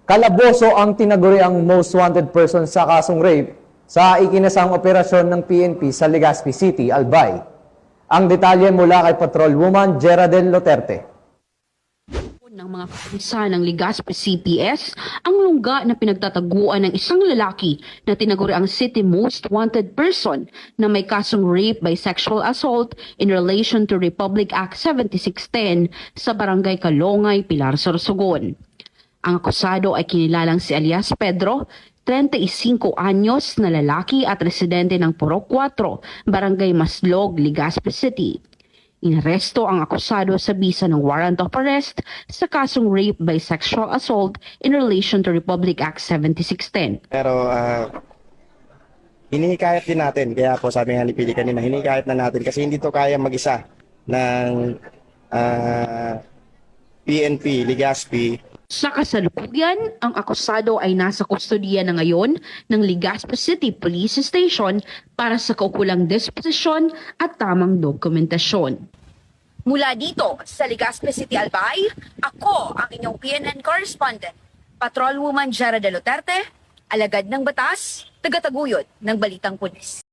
Calaboso ang tinaguriang most wanted person sa kasong rape sa ikinasang operasyon ng PNP sa Legazpi City, Albay. Ang detalye mula kay Patrolwoman Geraldine Luterte. Ng mga kapulisan ng Legazpi CPS ang lungga na pinagtataguan ng isang lalaki na tinaguri ang city most wanted person na may kasong rape by sexual assault in relation to Republic Act 7610 sa Barangay Kalongay, Pilar, Sorsogon. Ang akusado ay kinilalang si alias Pedro, 35 anyos na lalaki at residente ng Purok 4, Barangay Maslog, Legazpi City. Inaresto ang akusado sa bisa ng warrant of arrest sa kasong rape by sexual assault in relation to Republic Act 7610. Pero hinihikayat din natin, kaya po sabi nga ni Pili kanina, hinihikayat na natin kasi hindi to kaya mag-isa ng PNP, Legazpi. Sa kasalukuyan, ang akusado ay nasa kustodiya na ngayon ng Legazpi City Police Station para sa kaukulang disposisyon at tamang dokumentasyon. Mula dito sa Legazpi City, Albay, ako ang inyong PNN correspondent, Patrolwoman Geraldine Luterte, alagad ng batas, tagataguyod ng Balitang Pulis.